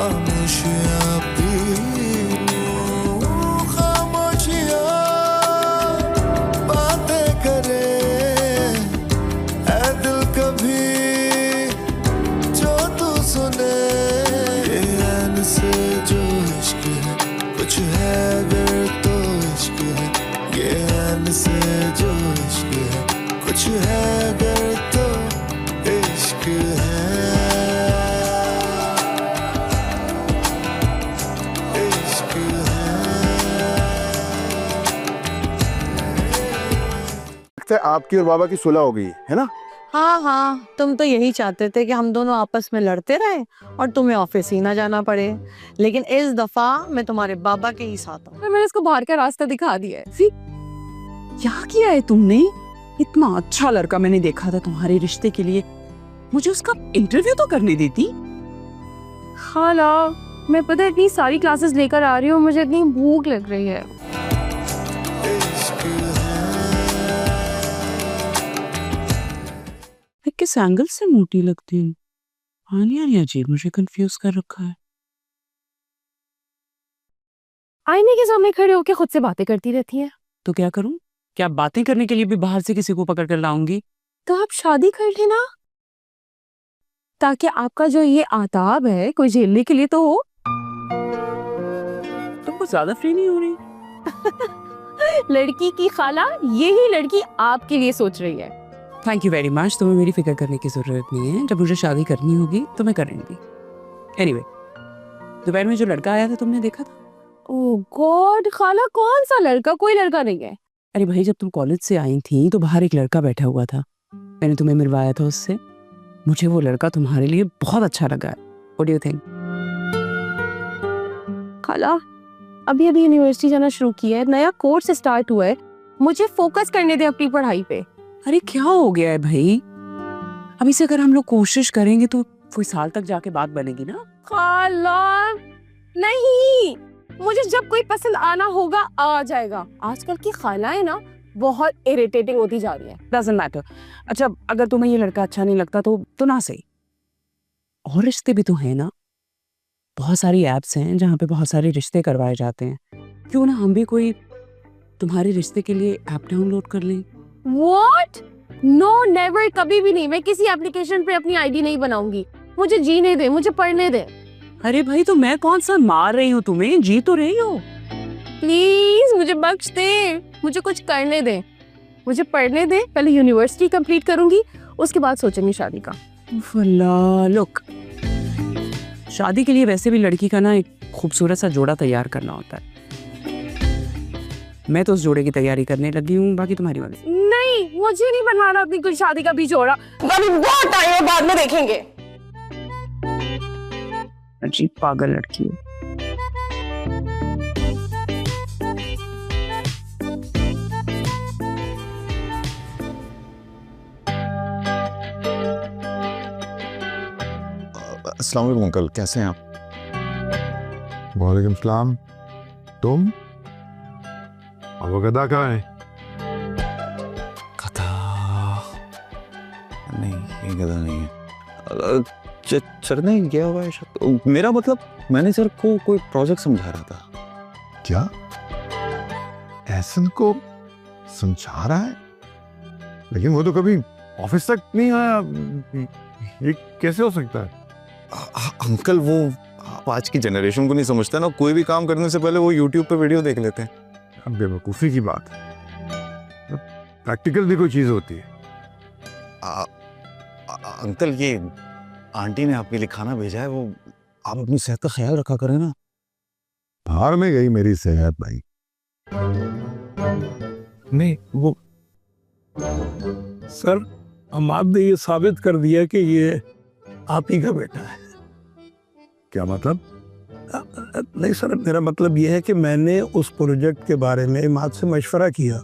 खामोशियां P लूं, खामोशियां बातें करे ऐ दिल कभी जो तू सुने। ये ऐन से जो इश्क है कुछ है अगर तो इश्क है, ये ऐन से जो इश्क है कुछ है अगर तो इश्क है। आपकी और बाबा की सुलह हो गई है ना? हाँ हाँ, तुम तो यही चाहते थे कि हम दोनों आपस में लड़ते रहे और तुम्हें ऑफिस ही ना जाना पड़े, लेकिन इस दफा मैं तुम्हारे बाबा के ही साथ हूँ। मैंने इसको बाहर का रास्ता दिखा दिया है। क्या किया है तुमने? इतना अच्छा लड़का मैंने देखा था तुम्हारे रिश्ते के लिए, मुझे उसका इंटरव्यू तो करने देती। खाला, मैं पता है इतनी सारी क्लासेस लेकर आ रही हूँ, मुझे इतनी भूख लग रही है। किस एंगल से मोटी लगती हूँ? आनिया ने अजीब मुझे कंफ्यूज कर रखा है। आईने के सामने खड़े होकर खुद से बातें करती रहती है। तो क्या करूं? क्या बातें करने के लिए भी बाहर से किसी को पकड़ कर लाऊंगी? तो आप शादी कर लेना, ताकि आपका जो ये आताब है कोई झेलने के लिए तो हो। तुम कुछ ज्यादा फ्री नहीं हो रही? लड़की की खाला, यही लड़की आपके लिए सोच रही है। Thank you very much. तुम्हें मेरी फिक्र करने की जरूरत नहीं है, जब मुझे शादी करनी होगी तो मैं करूंगी। एनीवे, दोपहर में जो लड़का आया था तुमने देखा था? ओह गॉड खाला, कौन सा लड़का? कोई लड़का नहीं है। अरे भाई, जब तुम कॉलेज से आई थी तो बाहर एक लड़का बैठा हुआ था, मैंने तुम्हें मिलवाया था उससे। मुझे वो लड़का तुम्हारे लिए बहुत अच्छा लगा है। What do you think? खाला, अभी अभी यूनिवर्सिटी जाना शुरू किया है, नया कोर्स स्टार्ट हुआ है, मुझे फोकस करने दे अपनी पढ़ाई पे। अरे क्या हो गया है भाई? अभी से अगर हम लोग कोशिश करेंगे तो कोई साल तक जाके बात बनेगी ना। खाला नहीं, मुझे जब कोई पसंद आना होगा आ जाएगा। आजकल की खालाएं ना बहुत इरिटेटिंग होती जा रही है। Doesn't matter. अच्छा, अगर तुम्हें ये लड़का अच्छा नहीं लगता तो ना सही। और रिश्ते भी तो हैं ना, बहुत सारी एप्स हैं जहाँ पे बहुत सारे रिश्ते करवाए जाते हैं। क्यों ना हम भी कोई तुम्हारे रिश्ते के लिए ऐप डाउनलोड कर लें? What? No, never, कभी भी नहीं। मैं किसी एप्लीकेशन पे अपनी आईडी नहीं बनाऊंगी। मुझे जीने दे, मुझे पढ़ने दे। अरे भाई, तो मैं कौन सा मार रही हूँ तुम्हें? जी तो रही हो। प्लीज मुझे बख्श दे, मुझे कुछ करने दे, मुझे पढ़ने दे। पहले यूनिवर्सिटी कंप्लीट करूंगी, उसके बाद सोचेंगे शादी का। लुक, शादी के लिए वैसे भी लड़की का ना एक खूबसूरत सा जोड़ा तैयार करना होता है। मैं तो उस जोड़े की तैयारी करने लगी हूँ, बाकी तुम्हारी वाली। नहीं, मुझे नहीं बनवाना अपनी कोई शादी का भी जोड़ा। अभी बहुत टाइम है, बाद में देखेंगे। अजीब पागल लड़की है। अस्सलाम वालेकुम अंकल, कैसे हैं आप? वालेकुम सलाम। तुम? अब वो गधा कहाँ है? गधा नहीं, ये गधा नहीं है। चढ़ने गया हुआ है शायद। मेरा मतलब, मैंने सर को कोई प्रोजेक्ट समझा रहा था। क्या एहसन को समझा रहा है? लेकिन वो तो कभी ऑफिस तक नहीं आया, ये कैसे हो सकता है? अंकल, वो आप आज की जनरेशन को नहीं समझते ना, कोई भी काम करने से पहले वो यूट्यूब पे वीडियो देख लेते हैं। अब बेवकूफ़ी की बात है, प्रैक्टिकल भी कोई चीज़ होती है। अंकल, ये आंटी ने आपके लिए खाना भेजा है, वो आप अपनी सेहत का ख्याल रखा करें ना। बाहर में गई मेरी सेहत भाई। नहीं, वो सर, हम आपने ये साबित कर दिया कि ये आप ही का बेटा है। क्या मतलब? नहीं सर, मेरा मतलब ये है कि मैंने उस प्रोजेक्ट के बारे में इमाद से मशवरा किया,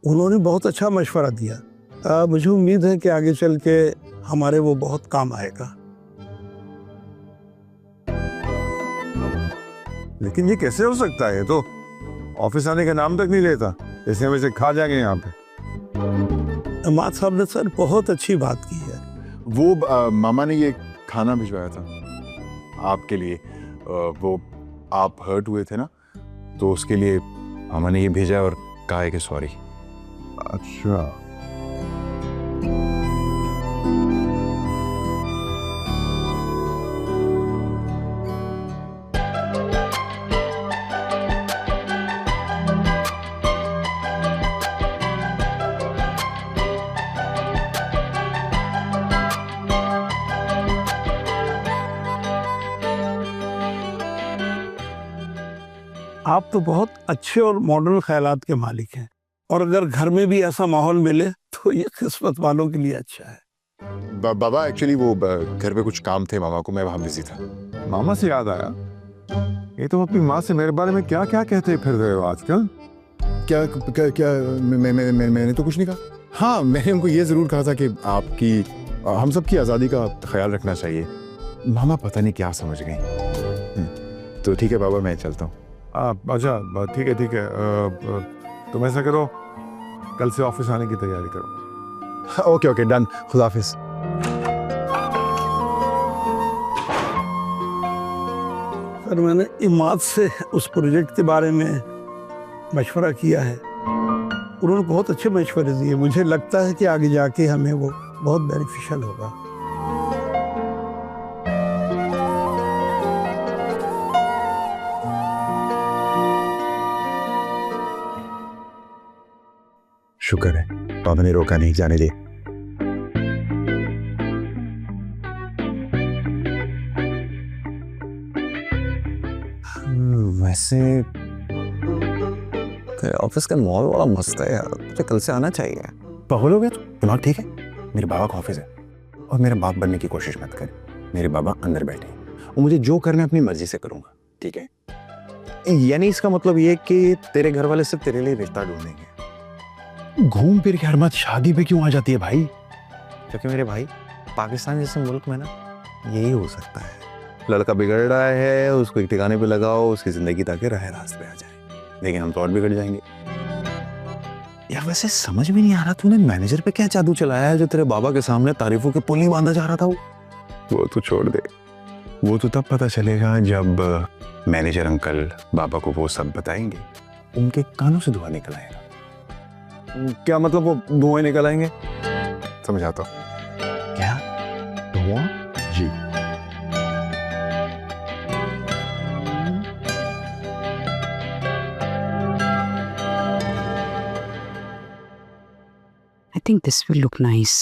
उन्होंने बहुत अच्छा मशवरा दिया। मुझे उम्मीद है कि आगे चल के हमारे वो बहुत काम आएगा। लेकिन ये कैसे हो सकता है? ये तो ऑफिस आने का नाम तक नहीं लेता, जैसे हम इसे खा जाएंगे यहाँ पे। इमाद साहब ने सर बहुत अच्छी बात की है। वो मामा ने ये खाना भिजवाया था आपके लिए, वो आप हर्ट हुए थे ना, तो उसके लिए मामा ने ये भेजा है और कहा है कि सॉरी। अच्छा, आप तो बहुत अच्छे और मॉडर्न ख्यालात के मालिक हैं, और अगर घर में भी ऐसा माहौल मिले तो ये किस्मत वालों के लिए अच्छा है। बाबा एक्चुअली वो घर पे कुछ काम थे मामा को, मैं वहां बिजी था। मामा से याद आया, ये तो अपनी माँ से मेरे बारे में क्या क्या कहते फिर रहे हो आजकल? क्या क्या, क्या मैंने तो कुछ नहीं कहा। हाँ, मैंने उनको ये ज़रूर कहा था कि आपकी हम सब की आज़ादी का ख्याल रखना चाहिए। मामा पता नहीं क्या समझ गई। तो ठीक है बाबा, मैं चलता हूँ। अच्छा ठीक है ठीक है। तुम ऐसा करो, कल से ऑफिस आने की तैयारी करो। Okay okay, done. खुदा हाफिज। सर, मैंने इमाद से उस प्रोजेक्ट के बारे में मशवरा किया है। उन्होंने बहुत अच्छे मशवरे दिए। मुझे लगता है कि आगे जाके हमें वो बहुत बेनिफिशियल होगा। शुक्र है पापा ने रोका नहीं, जाने दे। वैसे ऑफिस का मॉल वाला मस्त है यार, तुझे कल से आना चाहिए। पागल हो गया तू? दिमाग ठीक है? मेरे बाबा का ऑफिस है, और मेरे बाप बनने की कोशिश मत कर। मेरे बाबा अंदर बैठे हैं और मुझे जो करना है अपनी मर्जी से करूंगा, ठीक है? यानी इसका मतलब ये कि तेरे घर वाले सिर्फ तेरे लिए रिश्ता ढूंढेंगे। घूम फिर के हर बात शादी पे क्यों आ जाती है भाई? क्योंकि मेरे भाई, पाकिस्तान जैसे मुल्क में ना यही हो सकता है। लड़का बिगड़ रहा है, उसको एक ठिकाने पे लगाओ, उसकी जिंदगी ताकि राह रास्त पे आ जाए, लेकिन हम तो और बिगड़ जाएंगे। यार वैसे समझ में नहीं आ रहा, तूने मैनेजर पे क्या जादू चलाया है जो तेरे बाबा के सामने तारीफों के पुल नहीं बांधा जा रहा था? वो तो छोड़ दे, वो तो तब पता चलेगा जब मैनेजर अंकल बाबा को वो सब बताएंगे। उनके कानों से धुआं निकल आएगा। क्या मतलब वो धुएं निकल आएंगे? समझाता हूँ। क्या धुआं? जी। I think this will look nice.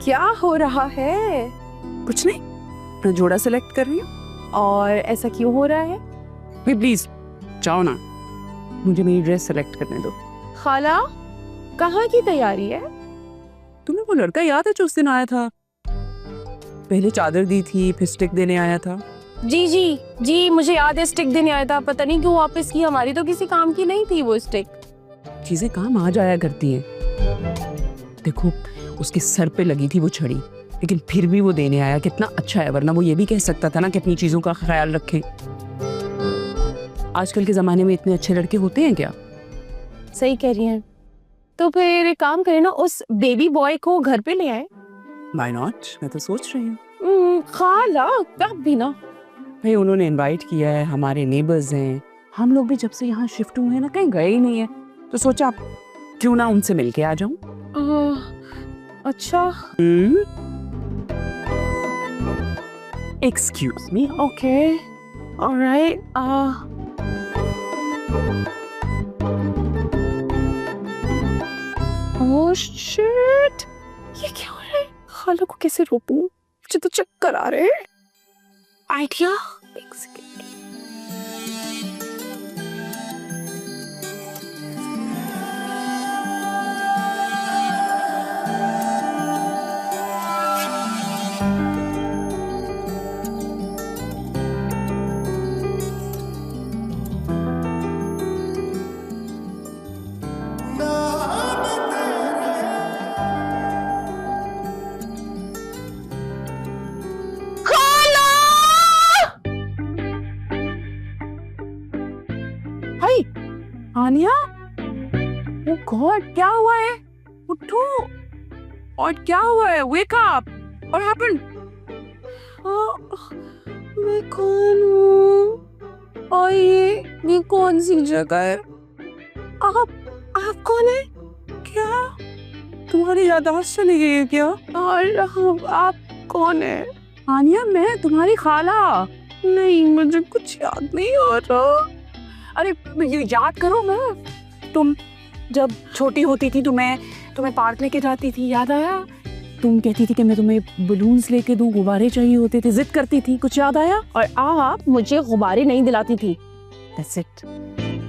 क्या हो रहा है? कुछ नहीं, अपना जोड़ा सेलेक्ट कर रही हूँ। और ऐसा क्यों हो रहा है? प्लीज जाओ ना, मुझे मेरी ड्रेस सेलेक्ट करने दो। खाला, कहाँ की तैयारी है? तुम्हें वो लड़का याद है जो उस दिन आया था? पहले चादर दी थी, फिर स्टिक देने आया था। जी जी जी, मुझे याद है, स्टिक देने आया था। पता नहीं क्यों वापस की, हमारी तो किसी काम की नहीं थी वो स्टिक। चीजें काम आ जाया करती हैं। देखो, उसके सर पे लगी थी वो छड़ी, लेकिन फिर भी वो देने आया। कितना अच्छा है, वरना वो ये भी कह सकता था ना कि अपनी चीजों का ख्याल रखें। आजकल के जमाने में इतने अच्छे लड़के होते हैं क्या? सही कह रही हैं। तो फिर एक काम करें ना, उस बेबी बॉय को घर पे ले आए। Why not? मैं तो सोच रही हूँ। खाला, कब भी ना। भाई उन्होंने इनवाइट किया है, हमारे नेबर्स हैं। हम लोग भी जब से यहाँ शिफ्ट हुए हैं ना, कहीं गए ही नहीं है, तो सोचा क्यों ना उनसे मिलके आ जाऊं। अच्छा। Excuse me. Okay. All right. Oh shit! ये क्या हो रहा है? खाला को कैसे रोकूं? मुझे तो चक्कर आ रहे हैं। आइडिया? एक सेकेंड। हाय आनिया, ओ गॉड, क्या हुआ है? उठो। और क्या हुआ है? Wake up! What happened? मैं कौन हूँ और ये कौन सी जगह है? आप कौन है? क्या तुम्हारी याददाश्त चली गई है क्या? और आप कौन है? आनिया, मैं तुम्हारी खाला। नहीं, मुझे कुछ याद नहीं आ रहा। अरे ये याद करो, मैं तुम जब छोटी होती थी तुम्हें पार्क लेके जाती थी, याद आया? तुम कहती थी कि मैं तुम्हें बलून्स लेके दूं, गुब्बारे चाहिए होते थे, जिद करती थी, कुछ याद आया? और आप मुझे गुब्बारे नहीं दिलाती थी। That's it.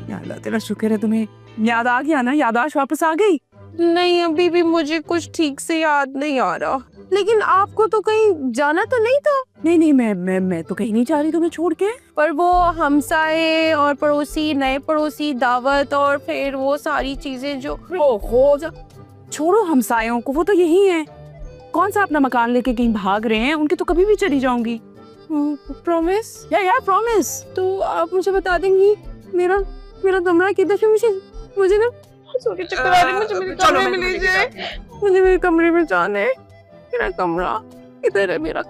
या अल्लाह तेरा शुक्र है तुम्हें याद आ गया ना, याददाश्त वापस आ गई। नहीं, अभी भी मुझे कुछ ठीक से याद नहीं आ रहा। लेकिन आपको तो कहीं जाना तो नहीं था? नहीं, मैं तो कहीं नहीं जा रही तुम्हें छोड़ के। पर वो हमसाए और पड़ोसी, नए पड़ोसी, दावत और फिर वो सारी चीजें जो छोड़ो हमसायों को, वो तो यही है। कौन सा अपना मकान लेके कहीं भाग रहे हैं, उनके तो कभी भी चली जाऊंगी। प्रॉमिस? या प्रॉमिस। तो आप मुझे बता देंगी मेरा कमरा किधर है? मुझे ना चक्कर आ रही है, मुझे मेरे कमरे में ले जाए। मुझे मेरे कमरे में जाना है। मेरा कमरा किधर है? मेरा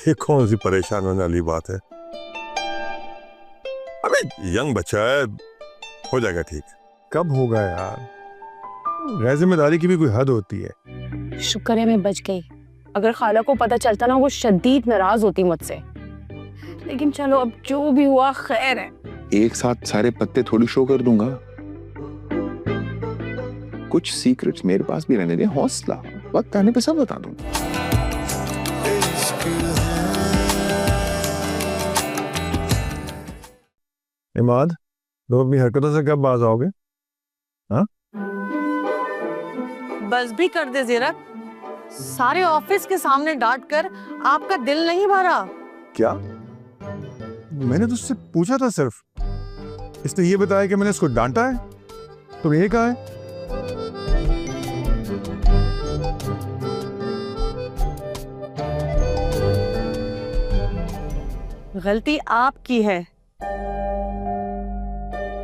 ये कौन सी परेशान होने वाली बात है? अबे यंग बच्चा है, हो जाएगा ठीक। कब होगा यार? गैर जिम्मेदारी की भी कोई हद होती है। शुक्र है मैं बच गई। अगर खाला को पता चलता ना, वो शदीद नाराज होती मुझसे। लेकिन चलो, अब जो भी हुआ खैर है। एक साथ सारे पत्ते थोड़ी शो कर दूंगा। कुछ सीक्रेट्स मेरे पास भी रहने दे, हौसला, वक्त आने पे सब बता दूंगा। इमाद, तुम अपनी हरकतों से कब बाज आओगे? हाँ? बस भी कर दे ज़ीरत। सारे ऑफिस के सामने डांट कर आपका दिल नहीं भरा? क्या? मैंने तो उससे पूछा था सिर्फ। इसने ये बताया कि मैंने इसको डांटा है। तुम ये कहा है? गलती आपकी है।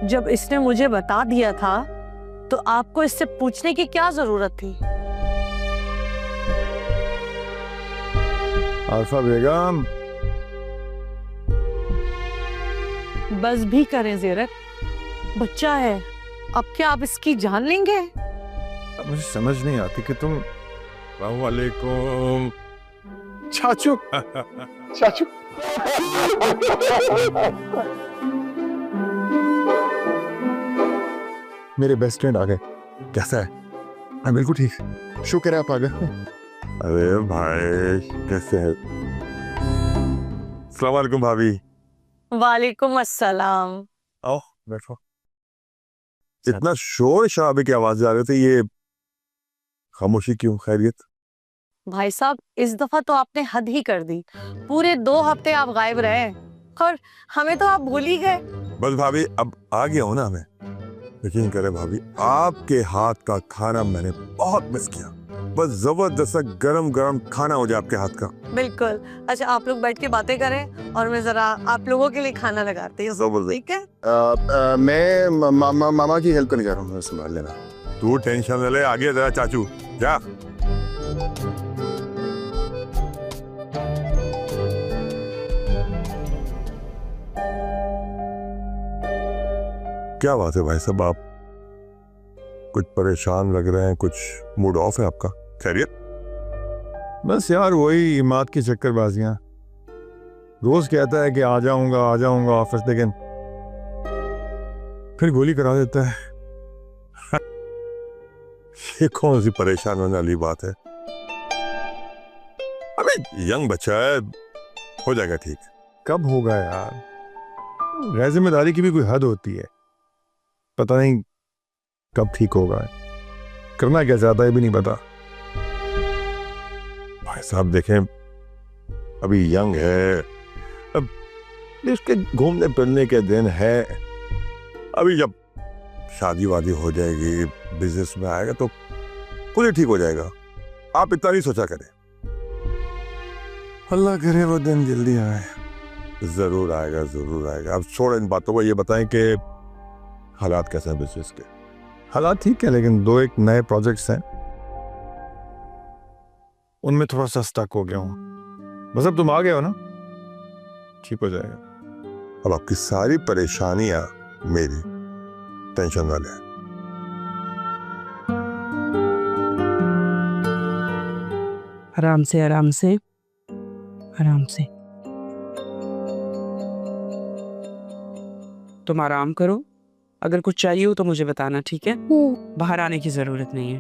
जब इसने मुझे बता दिया था तो आपको इससे पूछने की क्या जरूरत थी? आरफा बेगम, बस भी करें ज़ीरत, बच्चा है। अब क्या आप इसकी जान लेंगे? अब मुझे समझ नहीं आती कि तुम। वालेकुम चाचू। चाचू मेरे बेस्ट फ्रेंड आ गए। कैसा है? मैं बिल्कुल ठीक, शुक्र है आप आ गए। अरे भाई कैसे है? अस्सलाम वालेकुम भाभी। वालेकुम अस्सलाम। आओ बैठो। इतना शोर शराबे की आवाज आ रहे थे, ये खामोशी क्यों? खैरियत? भाई साहब, इस दफा तो आपने हद ही कर दी। पूरे 2 हफ्ते आप गायब रहे और हमें तो आप भूल ही गए। बस भाभी, अब आ गया हूं ना मैं। यकीन करें भाभी, आपके हाथ का खाना मैंने बहुत मिस किया। बस जबरदस्त गरम गरम खाना हो जाए आपके हाथ का। बिल्कुल। अच्छा, आप लोग बैठ के बातें करें और मैं जरा आप लोगों के लिए खाना लगाती हूँ, ठीक है? मैं मामा की हेल्प करने जा रहा हूँ, संभाल लेना। तू टेंशन न ले, आगे जरा चाचू जा। क्या बात है भाई साहब, आप कुछ परेशान लग रहे हैं, कुछ मूड ऑफ है आपका? खैरियत? बस यार वही इमाद की चक्करबाजियां। रोज कहता है कि आ जाऊंगा ऑफिस, लेकिन फिर गोली करा देता है। ये कौन सी परेशान होने वाली बात है? अबे यंग बच्चा है, हो जाएगा ठीक। कब होगा यार? गैर जिम्मेदारी की भी कोई हद होती है। पता नहीं कब ठीक होगा। करना क्या चाहता है भी नहीं पता। भाई साहब देखें, अभी यंग है, अब इसके घूमने फिरने के दिन है। अभी जब शादी वादी हो जाएगी, बिजनेस में आएगा तो पूरे ठीक हो जाएगा। आप इतना नहीं सोचा करें। अल्लाह करे वो दिन जल्दी आए। जरूर आएगा, जरूर आएगा। अब छोड़ इन बातों को, ये बताएं कि हालात कैसे हैं बिजनेस के? हालात ठीक है, लेकिन 2-1 नए प्रोजेक्ट्स हैं, उनमें थोड़ा सा स्टक हो गया हूँ। बस अब तुम आ गए हो ना, ठीक हो जाएगा। अब आपकी सारी परेशानियां मेरी, टेंशन ना लें। आराम से, आराम से, आराम से। तुम आराम करो, अगर कुछ चाहिए हो तो मुझे बताना, ठीक है? बाहर आने की जरूरत नहीं है।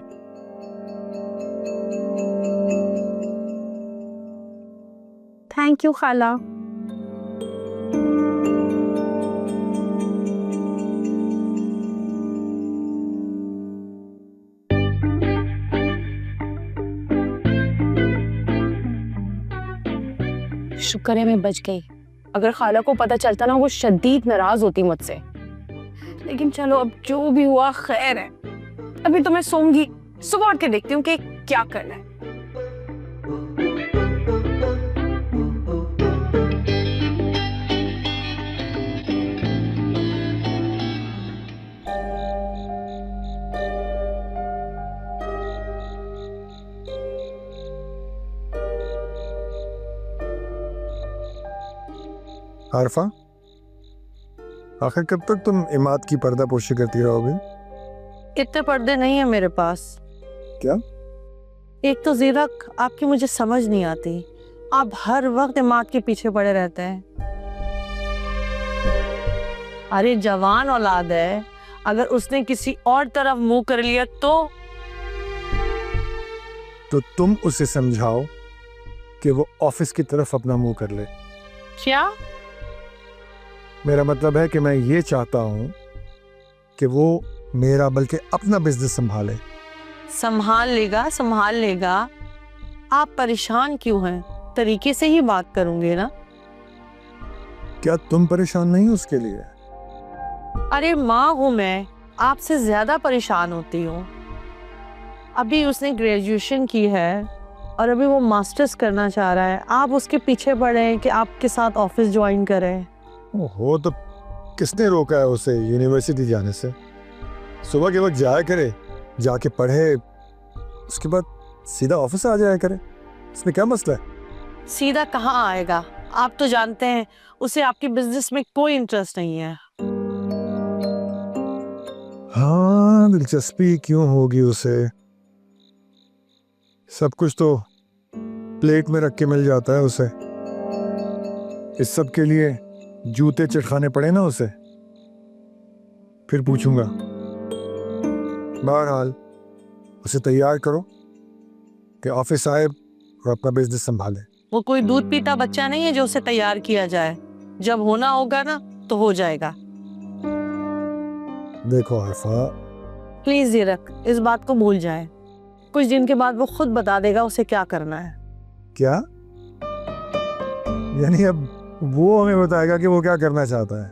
थैंक यू खाला। शुक्र है मैं बच गई। अगर खाला को पता चलता ना, वो शदीद नाराज होती मुझसे। लेकिन चलो, अब जो भी हुआ खैर है। अभी तो मैं सोऊंगी, सुबह उठ के देखती हूँ कि क्या करना है। आरफा, आखिर कब तक तुम इमाद की पर्दापोशी करती रहोगे? इतने पर्दे नहीं है मेरे पास। क्या? एक तो ज़ीरक, आपकी मुझे समझ नहीं आती। आप हर वक्त इमाद के पीछे पड़े रहते हैं। अरे जवान औलाद है, अगर उसने किसी और तरफ मुंह कर लिया तो तुम उसे समझाओ कि वो ऑफिस की तरफ अपना मुंह कर ले। क्या? मेरा मतलब है कि मैं ये चाहता हूं कि वो मेरा बल्कि अपना बिजनेस संभाले। संभाल लेगा, संभाल लेगा। आप परेशान क्यों हैं? तरीके से ही बात करूंगे ना। क्या तुम परेशान नहीं उसके लिए? अरे माँ हूं मैं, आपसे ज्यादा परेशान होती हूँ। अभी उसने ग्रेजुएशन की है और अभी वो मास्टर्स करना चाह रहा है। आप उसके पीछे पड़े हैं कि आपके साथ ऑफिस ज्वाइन करें। ओहो, तो किसने रोका है उसे यूनिवर्सिटी जाने से? सुबह के वक्त जाया करे, जाके पढ़े, उसके बाद सीधा ऑफिस आ जाया करे। इसमें क्या मसला है? सीधा कहाँ आएगा? आप तो जानते हैं उसे आपके बिजनेस में कोई इंटरेस्ट नहीं है। हाँ, दिलचस्पी क्यों होगी उसे? सब कुछ तो प्लेट में रख के मिल जाता है उसे। इस सब के लिए जूते चटखाने पड़े ना उसे, फिर पूछूंगा। बहरहाल उसे तैयार करो कि ऑफिस आए और अपना बिजनेस संभाले। वो कोई दूध पीता बच्चा नहीं है जो उसे तैयार किया जाए। जब होना होगा ना तो हो जाएगा। देखो आरफा, प्लीज ज़ीरक, इस बात को भूल जाए। कुछ दिन के बाद वो खुद बता देगा उसे क्या करना है। क्या? यानी अब वो हमें बताएगा कि वो क्या करना चाहता है?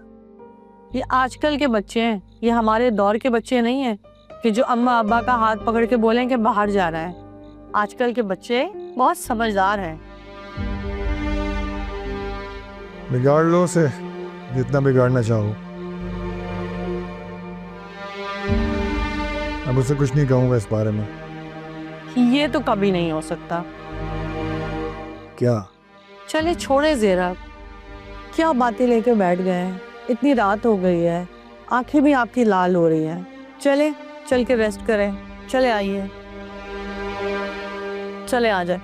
ये आजकल के बच्चे हैं, ये हमारे दौर के बच्चे नहीं हैं कि जो अम्मा अब्बा का हाथ पकड़ के बोलें कि बाहर जा रहा है। आजकल के बच्चे बहुत समझदार हैं। बिगाड़ लो उसे जितना बिगाड़ना चाहो। अब उसे कुछ नहीं कहूंगा इस बारे में। ये तो कभी नहीं हो सकता। क्या? चले छोड़े ज़ीरक, क्या बातें लेके बैठ गए हैं। इतनी रात हो गई है, आंखें भी आपकी लाल हो रही हैं। चले चल के रेस्ट करें। चले आइए, चले आ जाए।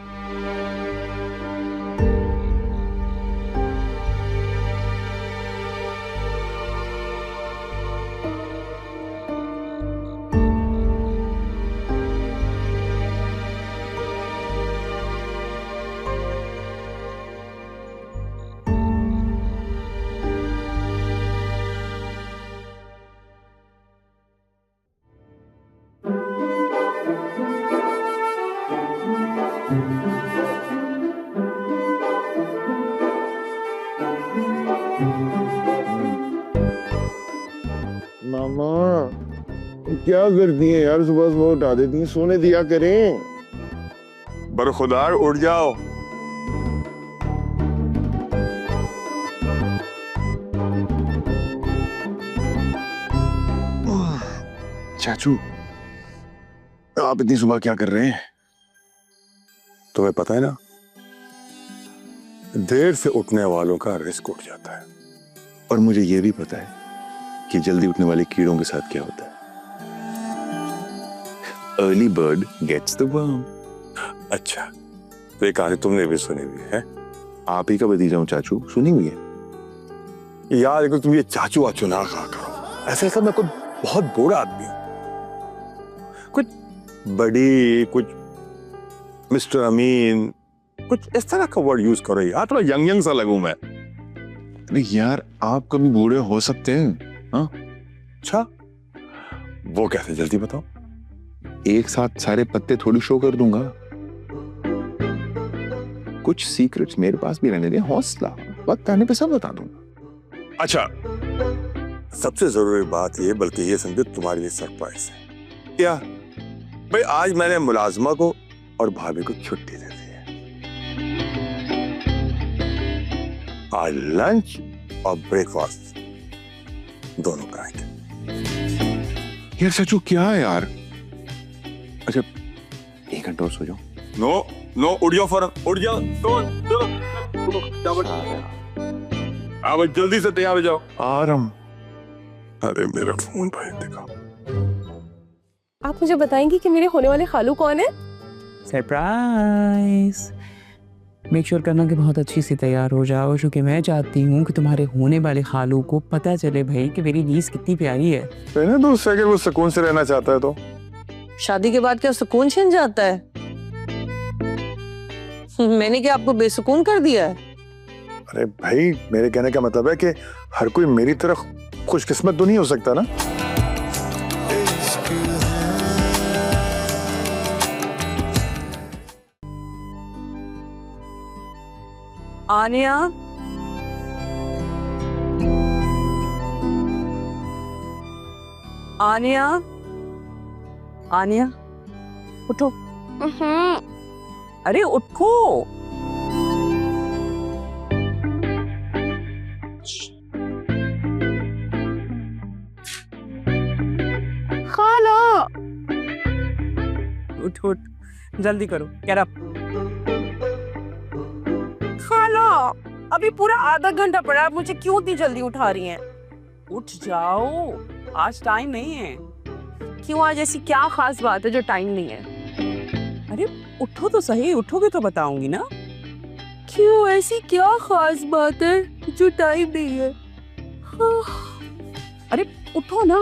मामा क्या करती है यार, सुबह सुबह उठा देती है, सोने दिया करें। बरखुदार उठ जाओ। चाचू, आप इतनी सुबह क्या कर रहे हैं? तुम्हें पता है ना, देर से उठने वालों का रिस्क उठ जाता है। और मुझे यह भी पता है कि जल्दी उठने वाले कीड़ों के साथ क्या होता है। Early bird gets the worm. अच्छा, तो ये कहानी तुमने भी सुनी हुई है? आप ही का भतीजा हूं चाचू, सुनी हुई है यार। देखो तुम ये चाचू वाचू ना कहा करो, ऐसा ऐसा मैं कोई बहुत बूढ़ा आदमी हूं, कुछ बड़ी, कुछ मिस्टर अमीन, कुछ इस तरह का वर्ड यूज करो यार, थोड़ा यंग यंग सा लगूं मैं। यार आप कभी बूढ़े हो सकते हैं। हाँ, अच्छा, वो कैसे, जल्दी बताओ। एक साथ सारे पत्ते थोड़ी शो कर दूंगा। कुछ सीक्रेट्स मेरे पास भी रहने दे, हौसला, वक्त आने पे सब बता दूंगा। अच्छा, सबसे जरूरी बात ये, बल्कि ये समझो तुम्हारे लिए सरप्राइज है। क्या भाई, आज मैंने मुलाजमा को और भाभी को छुट्टी दे दी है। आज लंच और ब्रेकफास्ट दोनों कराएंगे। यार सचू क्या है यार? अच्छा 1 घंटा और सो जाओ। नो नो, उठ जाओ फौरन, उठ जाओ, अब जल्दी से तैयार हो जाओ। आराम। अरे मेरा फोन भाई, देखो। आप मुझे बताएंगी कि मेरे होने वाले खालू कौन है? सरप्राइज। मेक श्योर करना कि बहुत अच्छी सी तैयार हो जाओ, क्योंकि मैं चाहती हूँ कि तुम्हारे होने वाले खालू को पता चले भाई कि मेरी नीस कितनी प्यारी है। मैंने तो उससे अगर वो सुकून से रहना चाहता है तो। शादी के बाद क्या सुकून छिन जाता है? मैंने क्या आपको बेसुकून कर दिया है? अरे भाई, मेरे कहने का मतलब है कि हर कोई मेरी तरह खुशकिस्मत तो नहीं हो सकता ना। आनिया, आनिया, आनिया, उठो। अरे उठो। खाला, उठ उठ, जल्दी करो, get up। खाला, अभी पूरा आधा घंटा पड़ा है, मुझे क्यों इतनी जल्दी उठा रही हैं? उठ जाओ, आज टाइम नहीं है। क्यों, आज ऐसी क्या खास बात है जो टाइम नहीं है? अरे उठो तो सही, उठोगे तो बताऊंगी ना। क्यों, ऐसी क्या खास बात है जो टाइम नहीं है? अरे उठो ना,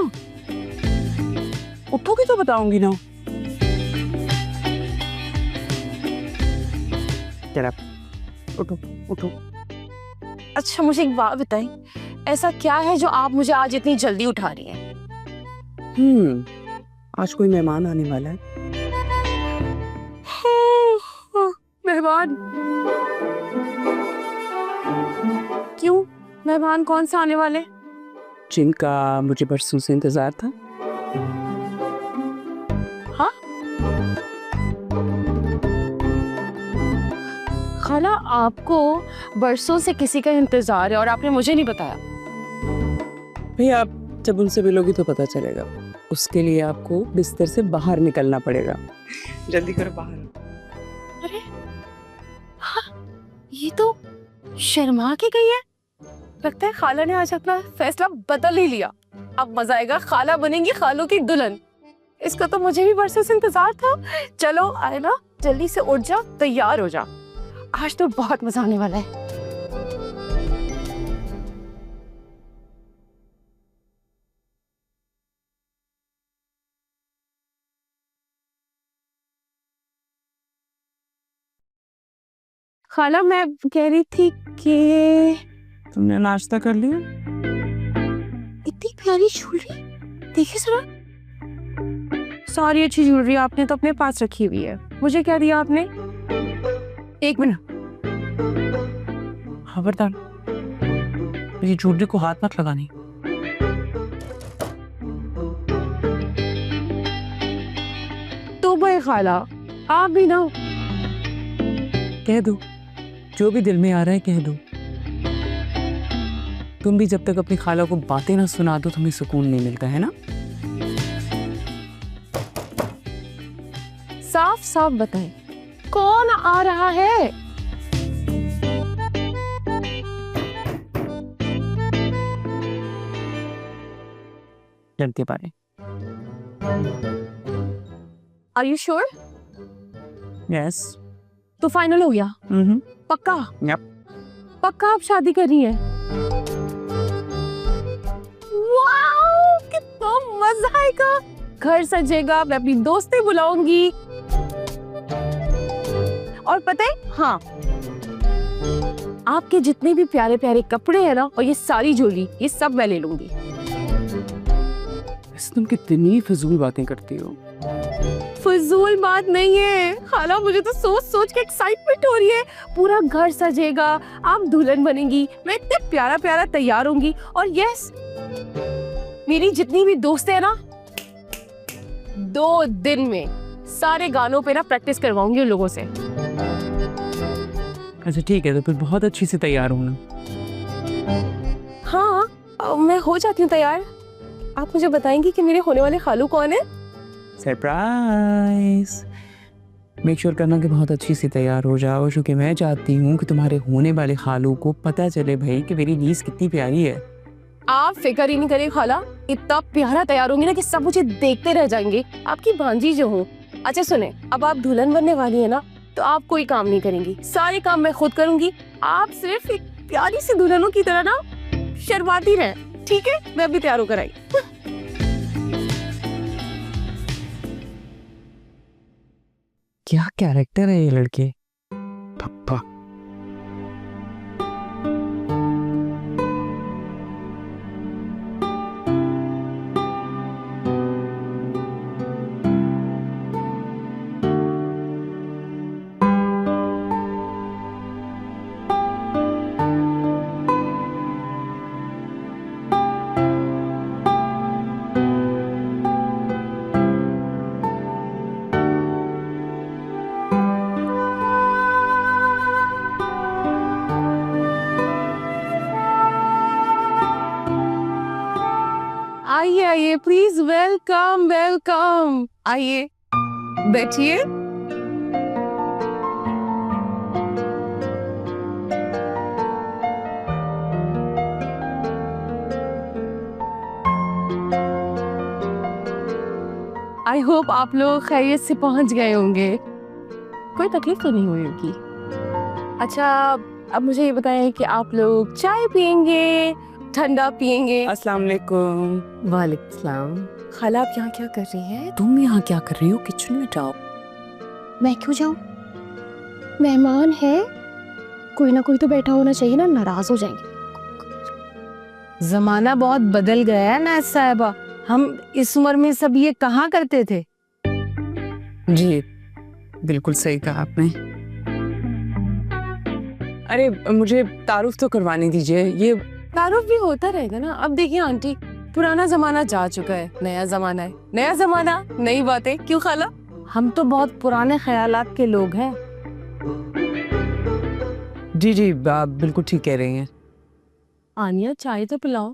उठोगे तो बताऊंगी ना। Get up, उठो उठो। अच्छा, मुझे एक बात बताएं, ऐसा क्या है जो आप मुझे आज इतनी जल्दी उठा रही हैं? आज कोई मेहमान आने वाला है। मेहमान? क्यों, मेहमान कौन सा आने वाले? जिनका मुझे बरसों से इंतजार था। हाँ? खाला, आपको बरसों से किसी का इंतजार है और आपने मुझे नहीं बताया। भैया आप जब उनसे मिलोगी तो पता चलेगा। उसके लिए आपको बिस्तर से बाहर निकलना पड़ेगा। जल्दी करो, बाहर। अरे हाँ, ये तो शर्मा के गई है। लगता है खाला ने आज अपना फैसला बदल ही लिया। अब मजा आएगा, खाला बनेंगी खालों की दुल्हन। इसका तो मुझे भी बरसों से इंतजार था। चलो आए ना, जल्दी से उठ जा, तैयार हो जा, आज तो बहुत मजा आने वाला है। खाला, मैं कह रही थी कि तुमने नाश्ता कर लिया? इतनी प्यारी ज्वेलरी देखिए जरा। सारी अच्छी ज्वेलरी आपने तो अपने पास रखी हुई है, मुझे क्या दिया आपने? 1 मिनट। खबरदार, मेरी ज्वेलरी को हाथ मत लगानी। तो भाई खाला, आप भी ना। कह दो, जो भी दिल में आ रहा है कह दो। तुम भी जब तक अपनी खाला को बातें ना सुना दो तुम्हें सुकून नहीं मिलता है ना। साफ बताएं, कौन आ रहा है? लड़के बारे। Are you sure? यस। तो फाइनल हो गया? पक्का? Yep. पक्का आप शादी कर रही हैं? वाओ, कितना मजा आएगा, घर सजेगा, मैं अपनी दोस्तें बुलाऊंगी। और पता है, हाँ, आपके जितने भी प्यारे प्यारे कपड़े हैं ना, और ये सारी ज्वेलरी, ये सब मैं ले लूंगी। तुम कितनी फजूल बातें करती हो। फजूल बात नहीं है खाला, मुझे तो सोच सोच के एक्साइटमेंट हो रही है। पूरा घर सजेगा, आप दुल्हन बनेंगी, मैं इतने प्यारा प्यारा तैयार होंगी, और यस, मेरी जितनी भी दोस्तें हैं ना, 2 दिन में सारे गानों पे ना प्रैक्टिस करवाऊंगी उन लोगों से। अच्छा ठीक है, तो फिर बहुत अच्छी से तैयार होना। हाँ, मैं हो जाती हूँ तैयार। आप मुझे बताएंगी कि मेरे होने वाले खालू कौन है? सरप्राइज। मेक श्योर करना कि बहुत अच्छी से तैयार हो जाओ, क्योंकि मैं चाहती हूँ कि तुम्हारे होने वाले खालू को पता चले भाई कि मेरी नीस कितनी प्यारी है। आप फिक्र ही नहीं करिए खाला, इतना प्यारा तैयार होंगी ना कि सब मुझे देखते रह जाएंगे, आपकी भांजी जो हूँ। अच्छा सुने, अब आप दुल्हन बनने वाली है ना, तो आप कोई काम नहीं करेंगी, सारे काम मैं खुद करूंगी। आप सिर्फ एक प्यारी सी दुल्हनों की तरह ना शर्माती रहे, ठीक है? मैं अभी तैयार होकर आई। क्या कैरेक्टर है ये लड़के। पप्पा। आइए आइए, प्लीज, वेलकम वेलकम, आइए बैठिए। आई होप आप लोग खैरियत से पहुंच गए होंगे, कोई तकलीफ तो नहीं हुई होगी। अच्छा, अब मुझे ये बताएं कि आप लोग चाय पियेंगे, ठंडा पियेंगे? अस्सलाम वालेकुम। वालेकुम सलाम। खाला, आप यहाँ क्या कर रही हैं? तुम यहाँ क्या कर रही हो? किचन में जाओ। मैं क्यों जाऊँ? मेहमान है, कोई ना कोई तो बैठा होना चाहिए ना, नाराज हो जाएंगे। जमाना बहुत बदल गया है ना साहिबा, हम इस उम्र में सब ये कहाँ करते थे? जी बिल्कुल सही कहा आपने। अरे मुझे तारुफ तो करवाने दीजिए। ये तारुफ भी होता रहेगा ना। अब देखिए आंटी, पुराना जमाना जा चुका है, नया जमाना है, नया जमाना नई बातें। क्यों खाला? हम तो बहुत पुराने ख्यालात के लोग हैं। जी जी आप बिल्कुल ठीक कह रही हैं। आनिया, चाय तो पिलाओ।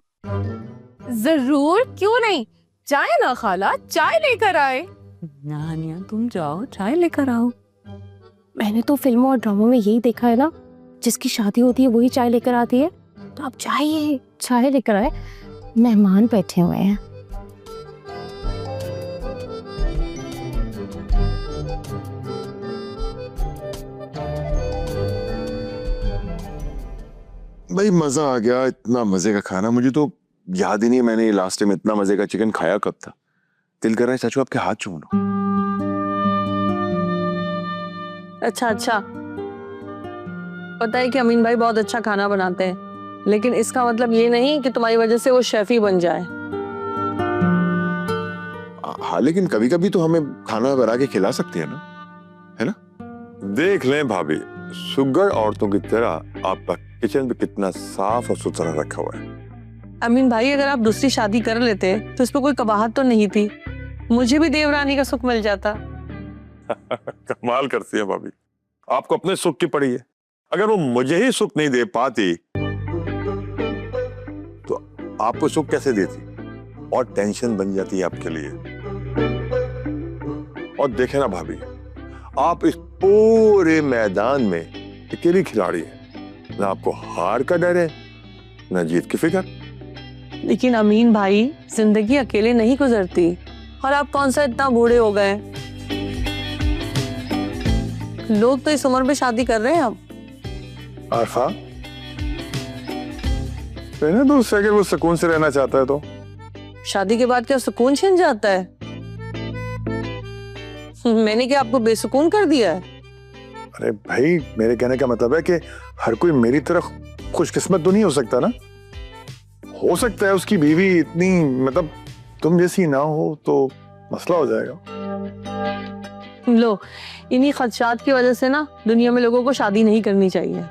जरूर, क्यों नहीं, चाय ना खाला, चाय लेकर आए। नानिया तुम जाओ, चाय लेकर आओ। मैंने तो फिल्मों और ड्रामों में यही देखा है ना, जिसकी शादी होती है वही चाय लेकर आती है। तो आप चाहिए, चाय लेकर आए, मेहमान बैठे हुए हैं। भाई मजा आ गया, इतना मजे का खाना। मुझे तो याद ही नहीं मैंने लास्ट टाइम इतना मजे का चिकन खाया कब था। दिल कर रहा है चाचू आपके हाथ चूम लूं। अच्छा अच्छा, पता है कि अमीन भाई बहुत अच्छा खाना बनाते हैं, लेकिन इसका मतलब ये नहीं कि तुम्हारी वजह से वो शेफ ही बन जाए। हाँ लेकिन कभी कभी तो हमें खाना बना के खिला सकती है ना, है ना? देख लें भाभी, सुगर औरतों की तरह आपका किचन भी कितना साफ और सुथरा रखा हुआ है। अमीन भाई, अगर आप दूसरी शादी कर लेते तो इस पर कोई कबाहत तो नहीं थी, मुझे भी देवरानी का सुख मिल जाता। कमाल करती है भाभी, आपको अपने सुख की पड़ी है। अगर वो मुझे ही सुख नहीं दे पाती तो आपको सुख कैसे देती? और टेंशन बन जाती है आपके लिए। और देखे ना भाभी, आप इस पूरे मैदान में अकेली खिलाड़ी हैं। ना आपको हार का डर है, ना जीत की फिक्र। लेकिन अमीन भाई, जिंदगी अकेले नहीं गुजरती। और आप कौन सा इतना बूढ़े हो गए? लोग तो इस उम्र में शादी कर रहे हैं अब। आरफा, रहने दो उसे, अगर वो सुकून से रहना चाहता है तो। शादी के बाद क्या सुकून छिन जाता है? मैंने क्या आपको बेसुकून कर दिया है? अरे भाई, मेरे कहने का मतलब है कि हर कोई मेरी तरह खुशकिस्मत तो नहीं हो सकता ना। हो सकता है उसकी बीवी इतनी, मतलब तुम जैसी ना हो तो मसला हो जाएगा। लो, इन्हीं खदशात की वजह से ना दुनिया में लोगों को शादी नहीं करनी चाहिए।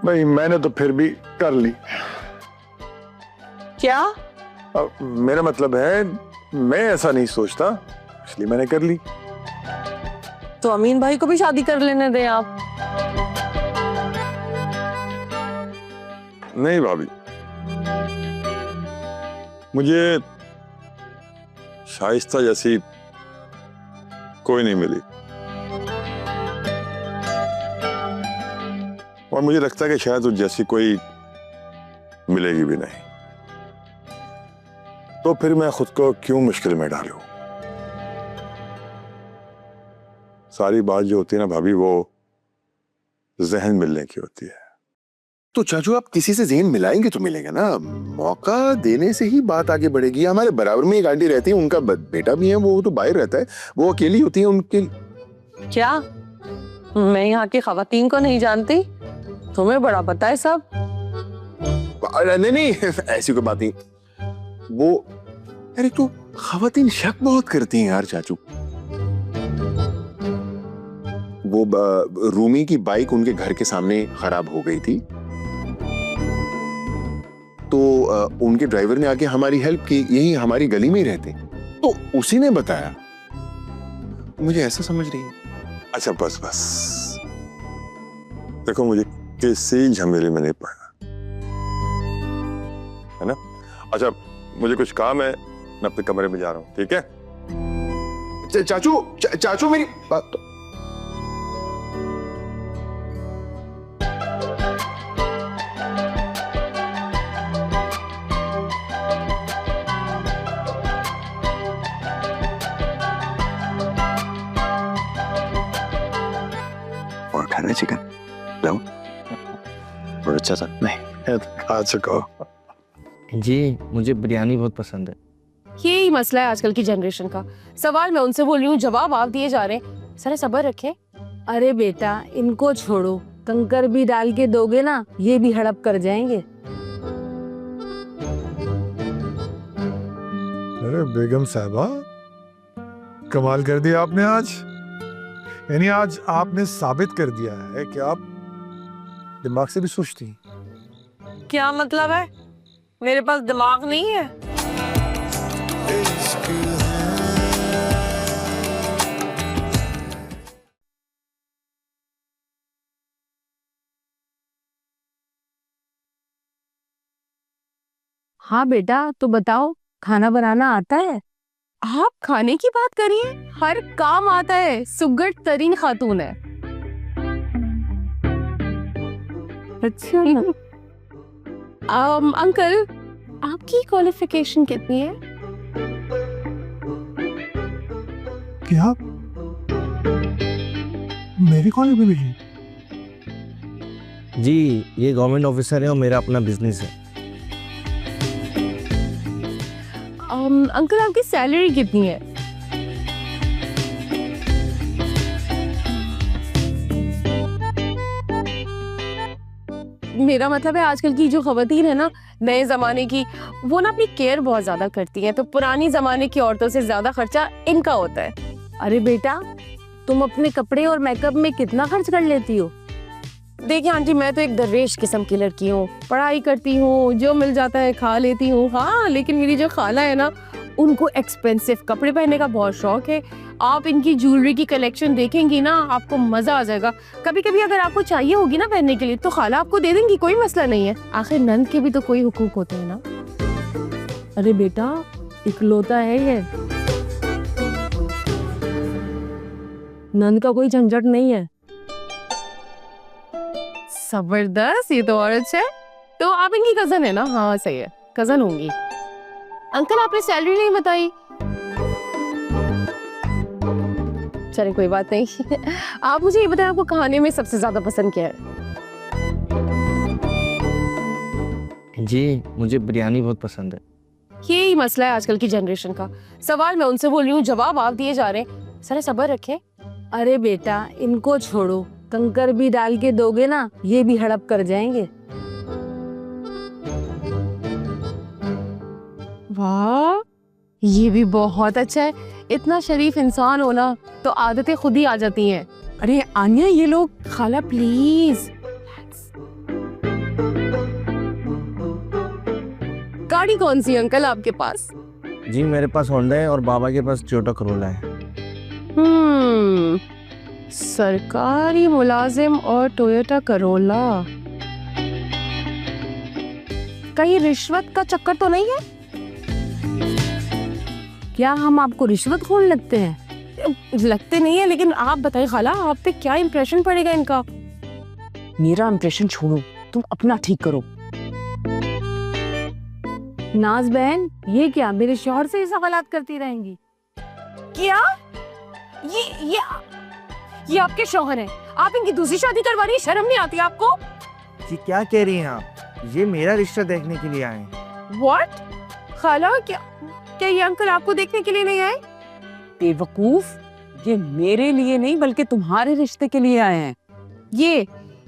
भाई मैंने तो फिर भी कर ली। क्या? मेरा मतलब है, मैं ऐसा नहीं सोचता, इसलिए मैंने कर ली। तो अमीन भाई को भी शादी कर लेने दें आप। नहीं भाभी, मुझे शाइस्ता जैसी कोई नहीं मिली, और मुझे लगता है कि शायद उस जैसी कोई मिलेगी भी नहीं। तो फिर मैं खुद को क्यों मुश्किल में डालूं? सारी बात जो होती है ना भाभी, वो जहन मिलने की होती है। तो चाचू, आप किसी से ज़हन मिलाएंगे तो मिलेगा ना। मौका देने से ही बात आगे बढ़ेगी। हमारे बराबर में एक आंटी रहती है, उनका बेटा भी है, वो तो बाहर रहता है, वो अकेली होती है। उनके क्या? मैं यहाँ की खवातीन को नहीं जानती? तुम्हें बड़ा पता है सब। नहीं, ऐसी कोई बात नहीं। वो अरे, तो खवातीन शक बहुत करती हैं यार चाचू। वो रूमी की बाइक उनके घर के सामने खराब हो गई थी, तो उनके ड्राइवर ने आके हमारी हेल्प की। यही हमारी गली में ही रहते, तो उसी ने बताया। मुझे ऐसा समझ रही है। अच्छा बस बस, देखो मुझे किसी झमेले में नहीं पड़ना है ना। अच्छा, मुझे कुछ काम है, मैं अपने कमरे में जा रहा हूँ, ठीक है? चाचू मेरी बात तो। और खाना चिकन लाओ। और अच्छा सा नहीं खा चुका हूं। जी, मुझे बिरयानी बहुत पसंद है। यही मसला है आजकल की जनरेशन का। सवाल मैं उनसे बोल रही हूँ, जवाब आप दिए जा रहे हैं। सर सब्र रखें। अरे बेटा, इनको छोड़ो, कंकर भी डाल के दोगे ना, ये भी हड़प कर जाएंगे। अरे बेगम साहबा, कमाल कर दिया आपने आज। यानी आज आपने साबित कर दिया है कि आप दिमाग से भी सोचती हैं। क्या मतलब है? मेरे पास दिमाग नहीं है? हाँ बेटा, तो बताओ, खाना बनाना आता है? आप खाने की बात करिए, हर काम आता है। सुगड़ तरीन खातून है। अच्छा। अंकल, आपकी क्वालिफिकेशन कितनी है? क्या? मेरी क्वालिफिकेशन? जी, ये गवर्नमेंट ऑफिसर है और मेरा अपना बिजनेस है। अंकल, आपकी सैलरी कितनी है? मेरा मतलब है, आजकल की जो खवातीन है ना, नए जमाने की, वो ना अपनी केयर बहुत ज्यादा करती हैं, तो पुरानी जमाने की औरतों से ज्यादा खर्चा इनका होता है। अरे बेटा, तुम अपने कपड़े और मेकअप में कितना खर्च कर लेती हो? देखिए आंटी, मैं तो एक दरवेश किस्म की लड़की हूँ, पढ़ाई करती हूँ, जो मिल जाता है खा लेती हूँ। हाँ, लेकिन मेरी जो खाला है ना, उनको एक्सपेंसिव कपड़े पहनने का बहुत शौक है। आप इनकी ज्वेलरी की कलेक्शन देखेंगी ना, आपको मजा आ जाएगा। कभी कभी अगर आपको चाहिए होगी ना पहनने के लिए, तो खाला आपको दे देंगी, कोई मसला नहीं है। आखिर नंद के भी तो कोई हुकूक होते हैं ना। अरे बेटा, इकलौता है ये। नंद का कोई झंझट नहीं है। जबरदस्त, ये तो और अच्छा है। तो आप इनकी कजन है ना? हाँ सही है, कजन होंगी। अंकल आपने सैलरी नहीं बताई। चलिए कोई बात नहीं। आप मुझे ये बताएं, आपको खाने में सबसे ज्यादा पसंद क्या है? जी मुझे बिरयानी बहुत पसंद है। यही मसला है आजकल की जनरेशन का। सवाल मैं उनसे बोल रही हूँ, जवाब आप दिए जा रहे हैं। सर सब्र रखें। अरे बेटा इनको छोड़ो, कंकर भी डाल के दोगे ना ये भी हड़प कर जाएंगे। वाह, ये भी बहुत अच्छा है। इतना शरीफ इंसान होना तो आदतें खुद ही आ जाती हैं। अरे आन्या ये लोग। खाला प्लीज। गाड़ी कौन सी अंकल आपके पास? जी मेरे पास होंडा है और बाबा के पास टोयोटा करोला है। सरकारी मुलाजिम और टोयोटा करोला। कहीं रिश्वत का चक्कर तो नहीं है? क्या हम आपको रिश्वत खोर लगते हैं? लगते नहीं है, लेकिन आप बताइए खाला, आप पे क्या इंप्रेशन पड़ेगा इनका? मेरा इंप्रेशन छोड़ो, तुम अपना ठीक करो। नाज बहन ये क्या मेरे शौहर से ही सवालात करती रहेंगी? क्या? ये आपके शौहर हैं? आप इनकी दूसरी शादी करवा रही है? शर्म नहीं आती आपको? जी क्या कह रही हैं आप? ये मेरा रिश्ता देखने के लिए आए हैं। What? खाला क्या ये अंकल आपको देखने के लिए नहीं आए? बेवकूफ, ये मेरे लिए नहीं बल्कि तुम्हारे रिश्ते के लिए आए हैं।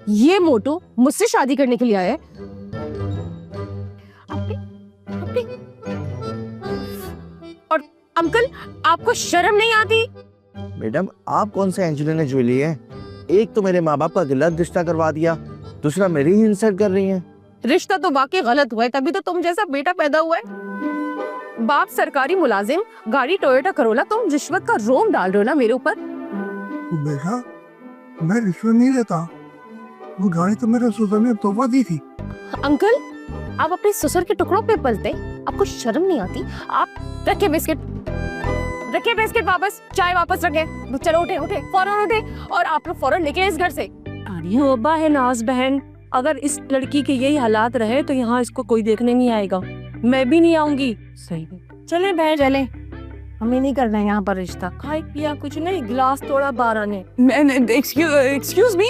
ये मोटो मुझसे शादी करने के लिए आया है। और अंकल आपको शर्म नहीं आती? मैडम आप कौन से एंजेलिना जोली है? एक तो मेरे माँ बाप का गलत रिश्ता करवा दिया, दूसरा मेरी ही इंसल्ट कर रही हैं। रिश्ता तो वाकई गलत हुआ है, तभी तो तुम जैसा बेटा पैदा हुआ है। बाप सरकारी मुलाजिम, गाड़ी टोयोटा करोला, तुम रिश्वत का रोम डाल रहे हो ना मेरे ऊपर। बेटा मैं रिश्वत नहीं लेता, वो गाड़ी तो मेरे ससुर ने तोहफा दी थी। अंकल आप अपने ससुर के टुकड़ों पे पलते, आपको शर्म नहीं आती? आप रखे बिस्किट वापस, चाय वापस रखे। चलो उठे फौरन उठे और आप लोग फौरन निकले इस घर से। बाबा है नाज बहन, अगर इस लड़की के यही हालात रहे तो यहाँ इसको कोई देखने नहीं आएगा, मैं भी नहीं आऊंगी। सही। चले बहन चले, हमें नहीं करना है यहाँ पर रिश्ता। खाए पिया कुछ नहीं, गिलास तोड़ा 12 ने। एक्सक्यूज मी,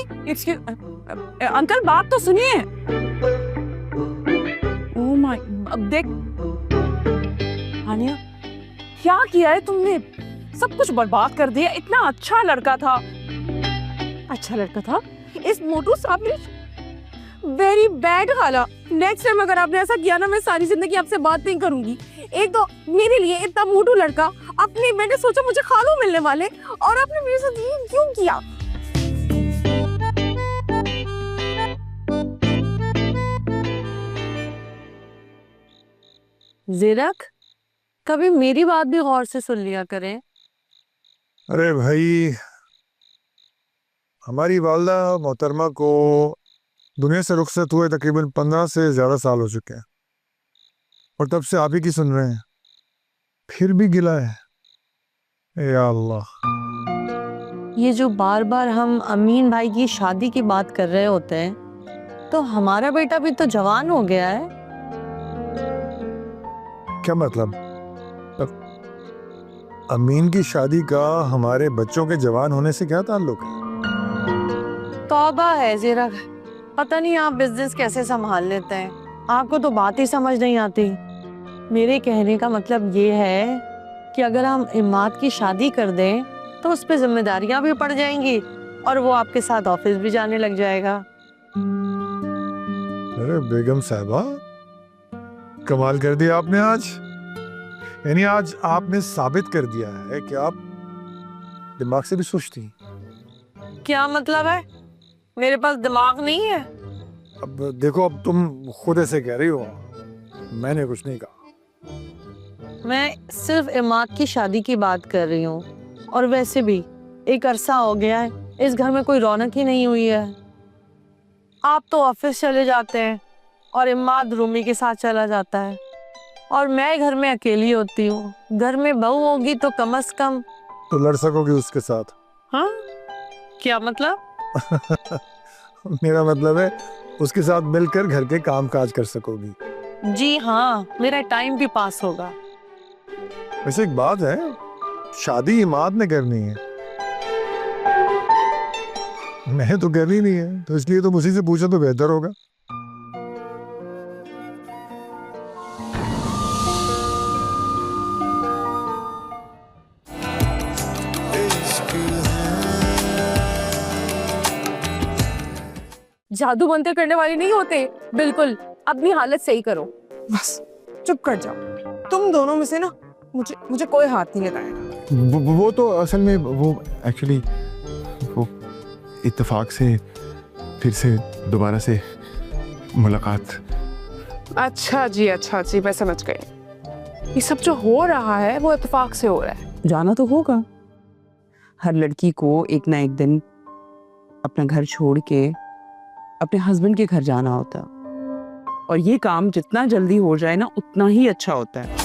अंकल बात तो सुनिए। ओह माय, अब देख आनिया क्या किया है तुमने, सब कुछ बर्बाद कर दिया। इतना अच्छा लड़का था। इस मोटू साहब ने वेरी बैड खाला। नेक्स्ट टाइम अगर आपने ऐसा किया ना, मैं सारी जिंदगी आपसे बात नहीं करूंगी। एक तो मेरे लिए इतना मोटू लड़का, अपने मैंने सोचा मुझे खालू मिलने वाले, और आपने मेरे साथ ये क्यों किया? ज़ीरक, कभी मेरी बात भी गौर से सुन लिया करें। अरे भाई, हमारी वालदा मोहतरमा को दुनिया से रुखसत हुए तकरीबन 15 से ज़्यादा साल हो चुके हैं, और तब से आप ही की सुन रहे हैं, फिर भी गिला है। या अल्लाह, ये जो बार बार हम अमीन भाई की शादी की बात कर रहे होते हैं, तो हमारा बेटा भी तो जवान हो गया है। क्या मतलब? अमीन की शादी का हमारे बच्चों के जवान होने से क्या ताल्लुक है? तौबा है ज़ीरक, पता नहीं आप बिजनेस कैसे संभाल लेते हैं, आपको तो बात ही समझ नहीं आती। मेरे कहने का मतलब ये है कि अगर हम इमाद की शादी कर दें तो उस पर जिम्मेदारियां भी पड़ जाएंगी और वो आपके साथ ऑफिस भी जाने लग जाएगा। अरे बेगम साहबा, कमाल कर दिया आपने आज। यानी आज आपने साबित कर दिया है कि आप दिमाग से भी सोचती हैं। क्या मतलब है? मेरे पास दिमाग नहीं है? अब देखो, अब तुम खुद ऐसे कह रही हो, मैंने कुछ नहीं कहा। मैं सिर्फ इमाद की शादी की बात कर रही हूँ, और वैसे भी एक अरसा हो गया है, इस घर में कोई रौनक ही नहीं हुई है। आप तो ऑफिस चले जाते हैं और इमाद रूमी के साथ चला जाता है, और मैं घर में अकेली होती हूँ। घर में बहू होगी तो कम से कम तो लड़ सकोगी उसके साथ। हाँ, क्या मतलब? मेरा मतलब है उसके साथ मिलकर घर के काम काज कर सकोगी। जी हाँ, मेरा टाइम भी पास होगा। वैसे एक बात है, शादी इमाद ने करनी है, मैं तो करनी नहीं है, तो इसलिए तो मुझे से पूछा तो बेहतर होगा। जादू मंत्र करने वाली नहीं होते, बिल्कुल अपनी हालत सही करो। बस चुप कर जाओ, तुम दोनों में से ना मुझे मुझे कोई हाथ नहीं लगाएगा। वो तो असल में वो एक्चुअली वो इत्तेफाक से फिर से दोबारा से मुलाकात। अच्छा जी, मैं समझ गई। ये सब जो हो रहा है वो इत्तेफाक से हो रहा है। जाना तो होगा, हर लड़की को एक ना एक दिन अपना घर छोड़ के अपने हस्बैंड के घर जाना होता, और ये काम जितना जल्दी हो जाए ना उतना ही अच्छा होता है।